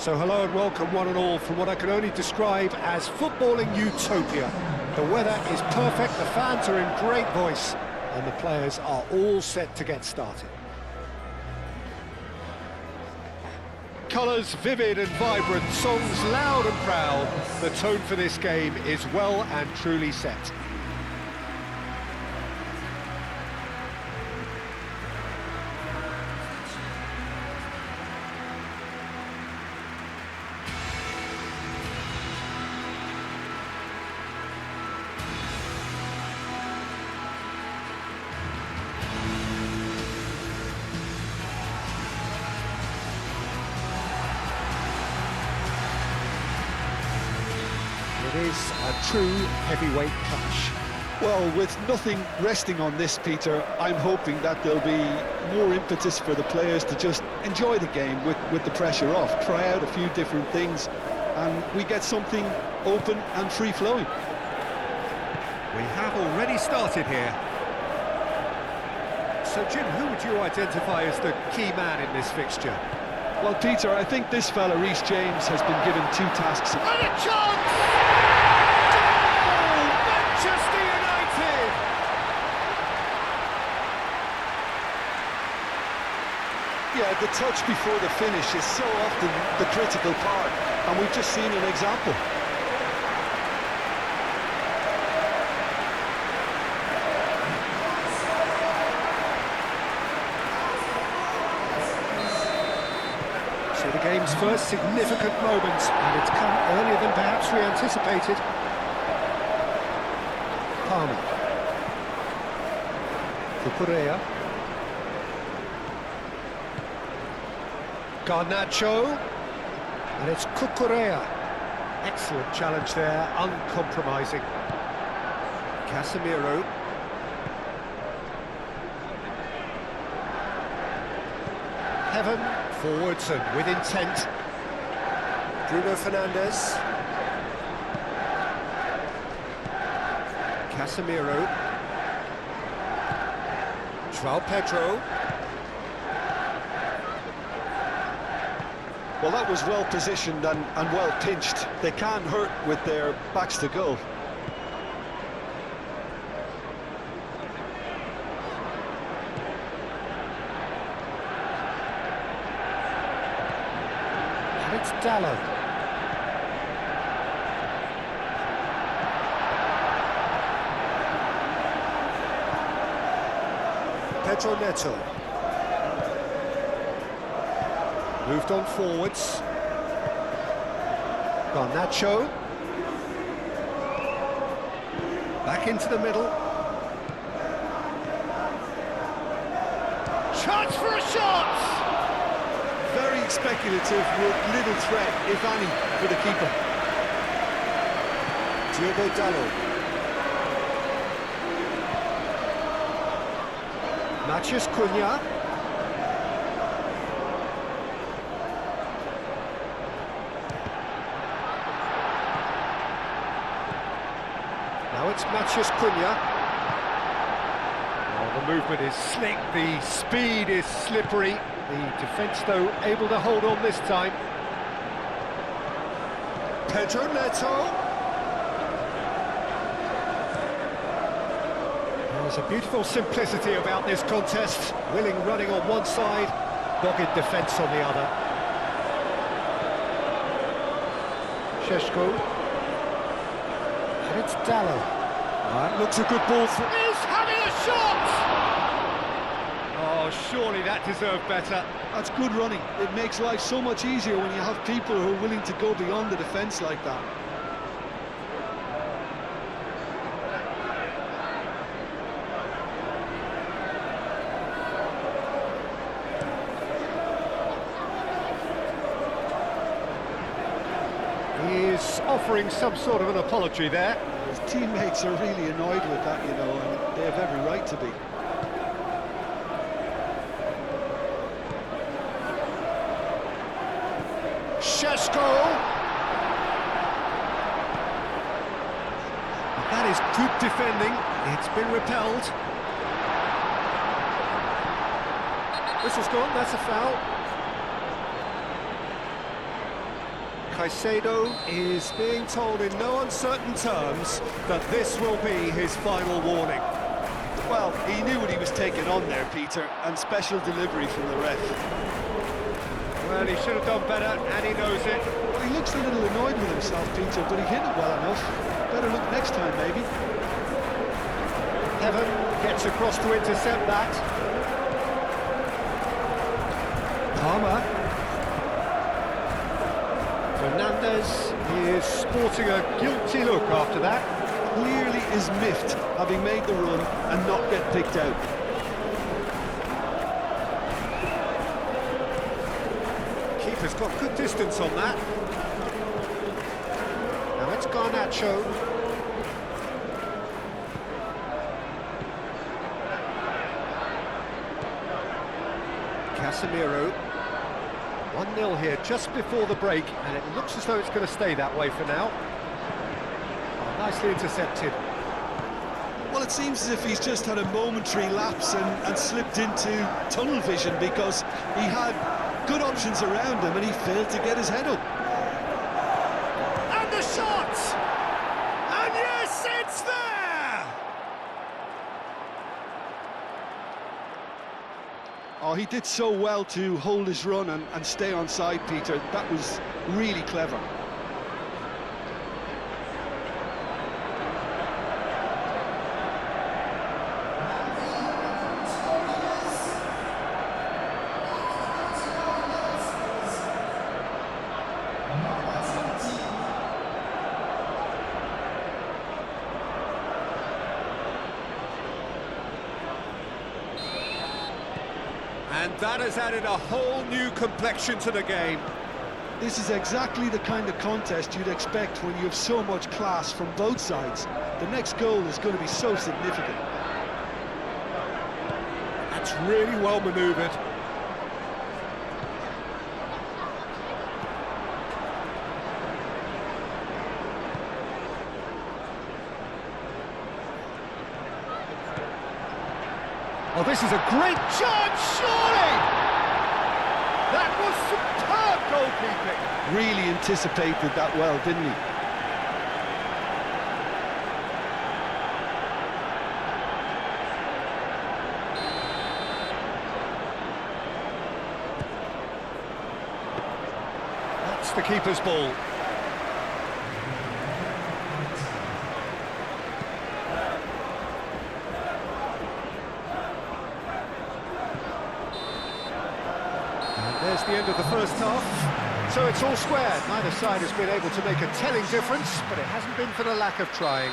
So hello and welcome one and all from what I can only describe as footballing utopia. The weather is perfect, the fans are in great voice, and the players are all set to get started. Colours vivid and vibrant, songs loud and proud. The tone for this game is well and truly set. It is a true heavyweight clash. Well, with nothing resting on this, Peter, I'm hoping that there'll be more impetus for the players to just enjoy the game with the pressure off, try out a few different things, and we get something open and free-flowing. We have already started here. So, Jim, who would you identify as the key man in this fixture? Well, Peter, I think this fella, Reece James, has been given two tasks. And a chance! Goal! Manchester United! Yeah, the touch before the finish is so often the critical part, and we've just seen an example. The game's first significant moment, and it's come earlier than perhaps we anticipated. Palmer. Cucurella. Garnacho. And it's Cucurella. Excellent challenge there, uncompromising. Casemiro. Heaven. Forwards and with intent. Bruno Fernandes. Casemiro. João Pedro. Well, that was well positioned and well pinched. They can't hurt with their backs to goal. It's Dallo. Pedro Neto. Moved on forwards. Garnacho. Back into the middle. Chance for a shot! Very speculative with little threat, if any, for the keeper. Diogo Dallo. Matheus Cunha. Now it's Matheus Cunha. Oh, the movement is slick, the speed is slippery. The defence, though, able to hold on this time. Pedro Neto. There's a beautiful simplicity about this contest. Willing running on one side, dogged defence on the other. Šeško. And it's Dallo. That looks a good ball for... He's having a shot! Oh, surely that deserved better. That's good running. It makes life so much easier when you have people who are willing to go beyond the defence like that. He's offering some sort of an apology there. His teammates are really annoyed with that, you know, and they have every right to be. Šeško. That is good defending. It's been repelled. Whistle's gone, that's a foul. Caicedo is being told in no uncertain terms that this will be his final warning. Well, he knew what he was taking on there, Peter, and special delivery from the ref. Well, he should have done better, and he knows it. Well, he looks a little annoyed with himself, Peter, but he hit it well enough. Better look next time, maybe. Heaven gets across to intercept that. Palmer. Fernandez is sporting a guilty look after that. Clearly is miffed, having made the run and not get picked out. Keeper's got good distance on that. Now it's Garnacho. Casemiro. 1-0 here just before the break, and it looks as though it's going to stay that way for now. Oh, nicely intercepted. Well, it seems as if he's just had a momentary lapse and slipped into tunnel vision, because he had good options around him and he failed to get his head up. And the shot! And yes, it's there! Oh, he did so well to hold his run and stay on side, Peter. That was really clever. And that has added a whole new complexion to the game. This is exactly the kind of contest you'd expect when you have so much class from both sides. The next goal is going to be so significant. That's really well manoeuvred. Oh, this is a great chance, surely! That was superb goalkeeping. Really anticipated that well, didn't he? That's the keeper's ball. There's the end of the first half. So it's all square. Neither side has been able to make a telling difference, but it hasn't been for the lack of trying.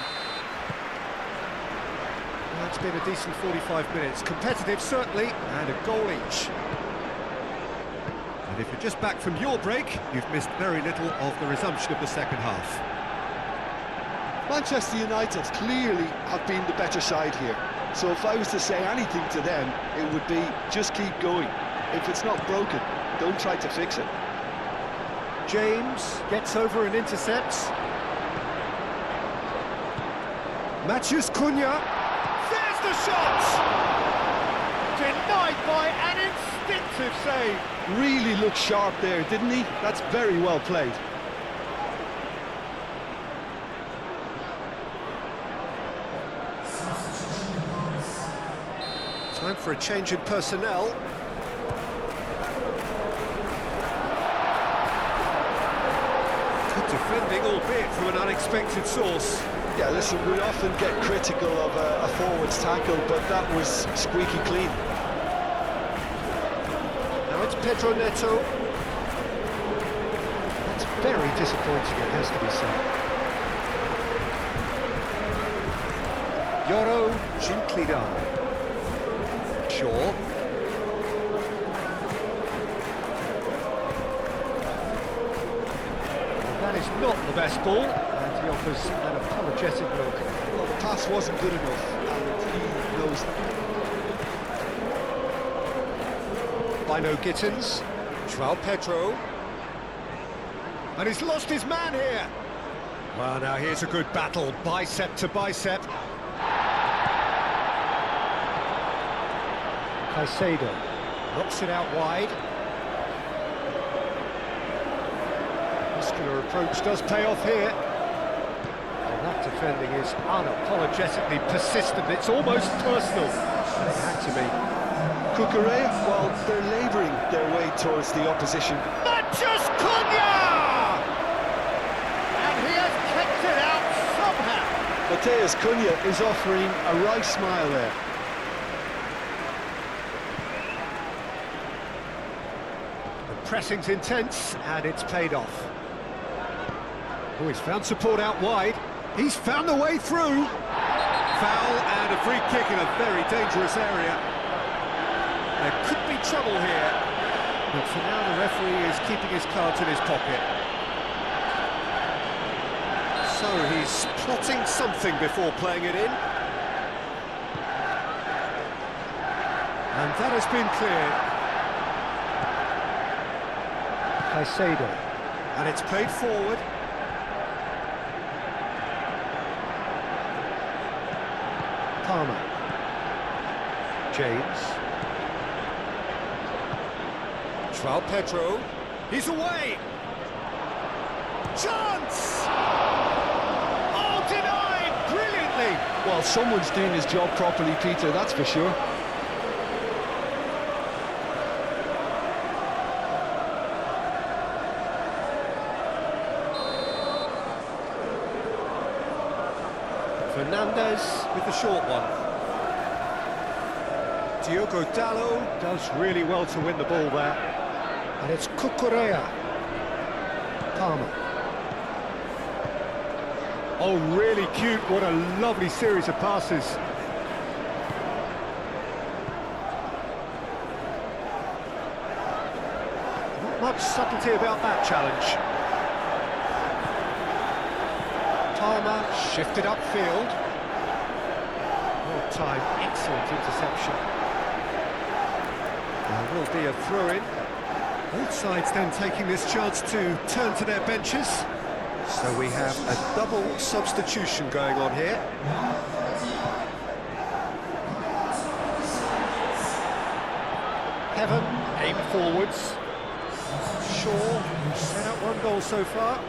Well, it's been a decent 45 minutes. Competitive, certainly, and a goal each. And if you're just back from your break, you've missed very little of the resumption of the second half. Manchester United clearly have been the better side here. So if I was to say anything to them, it would be just keep going. If it's not broken, don't try to fix it. James gets over and intercepts. Matthews Cunha. There's the shot! Denied by an instinctive save. Really looked sharp there, didn't he? That's very well played. Time for a change in personnel. Defending, albeit from an unexpected source. Yeah, listen, we often get critical of a forward's tackle, but that was squeaky clean. Now it's Pedro Neto. That's very disappointing, it has to be said. Yoro Ginclidan. Shaw. That is not the best ball, and he offers an apologetic look. Well, the pass wasn't good enough, and he knows that. Bino Gittins, João Pedro, and he's lost his man here. Well, now here's a good battle, bicep to bicep. Caicedo knocks it out wide. particular approach does pay off here. And that defending is unapologetically persistent. It's almost personal. It had to be. Cucurella, well, they're labouring their way towards the opposition. Matthews Cunha! And he has kicked it out somehow. Mateus Cunha is offering a right smile there. The pressing's intense, and it's paid off. Oh, he's found support out wide. He's found the way through. Foul and a free kick in a very dangerous area. There could be trouble here. But for now, the referee is keeping his cards in his pocket. So he's plotting something before playing it in. And that has been cleared. Caicedo. And it's played forward. Palmer. James. João Pedro. He's away. Chance! Oh, denied brilliantly. Well, someone's doing his job properly, Peter, that's for sure. Fernandez with the short one. Diogo Dalot does really well to win the ball there. And it's Cucurella. Palmer. Oh, really cute. What a lovely series of passes. Not much subtlety about that challenge. Palmer shifted upfield. Well timed, excellent interception. There will be a throw-in. Both sides then taking this chance to turn to their benches. So we have a double substitution going on here. Heaven, aim forwards. Shaw, set up one goal so far.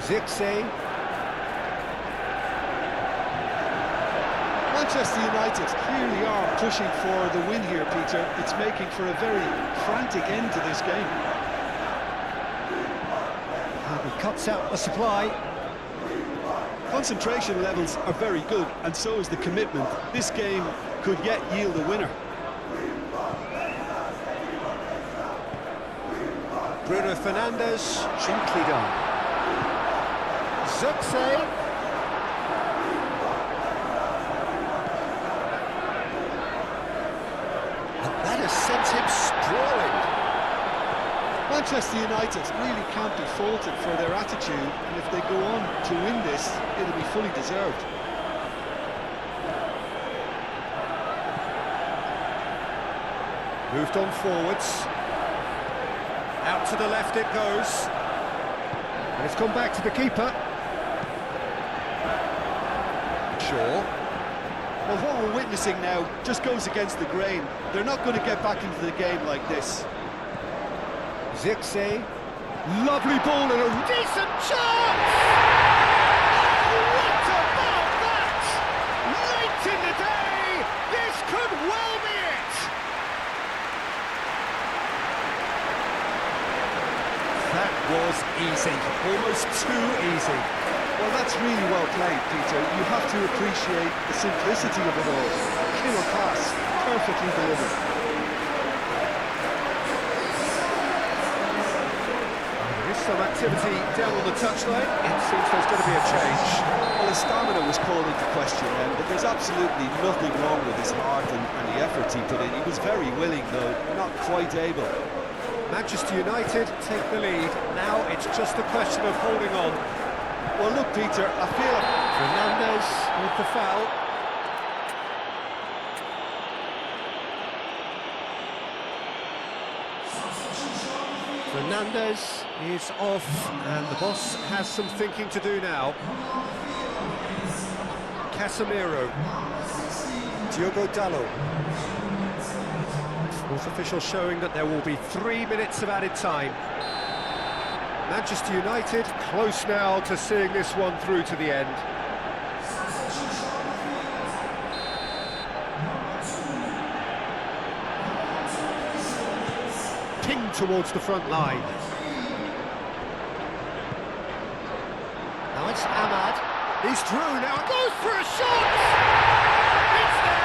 Zirkzee. Manchester United clearly are pushing for the win here, Peter. It's making for a very frantic end to this game. And he cuts out the supply. Concentration levels are very good, and so is the commitment. This game could yet yield a winner. Bruno Fernandes, gently done. Zirkzee. That has sent him sprawling. Manchester United really can't be faulted for their attitude, and if they go on to win this, it'll be fully deserved. Moved on forwards. Out to the left it goes. And it's gone back to the keeper. Shaw. Well, what we're witnessing now just goes against the grain. They're not going to get back into the game like this. Zirkzee. Lovely ball and a decent chance! Oh, what about that? Late in the day, this could well be it! That was easy, almost too easy. Well, that's really well played, Peter. You have to appreciate the simplicity of it all. Killer pass, perfectly delivered. There is some activity down on the touchline. It seems there's going to be a change. Well, his stamina was called into question then, but there's absolutely nothing wrong with his heart and the effort he put in. He was very willing, though, not quite able. Manchester United take the lead. Now it's just a question of holding on. Well, look, Peter, I feel... Fernandes with the foul. Fernandes is off, and the boss has some thinking to do now. Casemiro. Diogo Dalot. Fourth official showing that there will be 3 minutes of added time. Manchester United close now to seeing this one through to the end. Pinged towards the front line. Now it's Ahmad. He's through now and goes for a shot! It's there!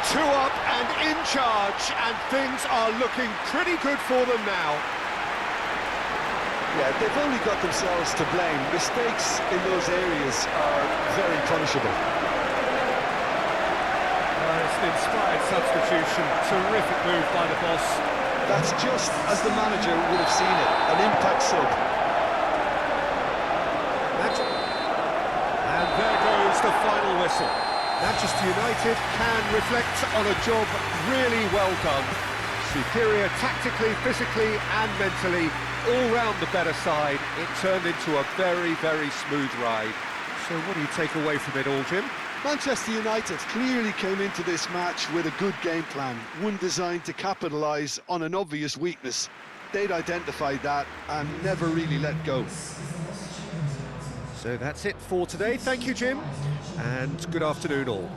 2 up and in charge, and things are looking pretty good for them now. Yeah, they've only got themselves to blame. Mistakes in those areas are very punishable. It's an inspired substitution. Terrific move by the boss. That's just as the manager would have seen it, an impact sub. And there goes the final whistle. Manchester United can reflect on a job really well done. Superior tactically, physically and mentally, all round the better side. It turned into a very, very smooth ride. So what do you take away from it all, Jim? Manchester United clearly came into this match with a good game plan, one designed to capitalise on an obvious weakness. They'd identified that and never really let go. So that's it for today. Thank you, Jim, and good afternoon all.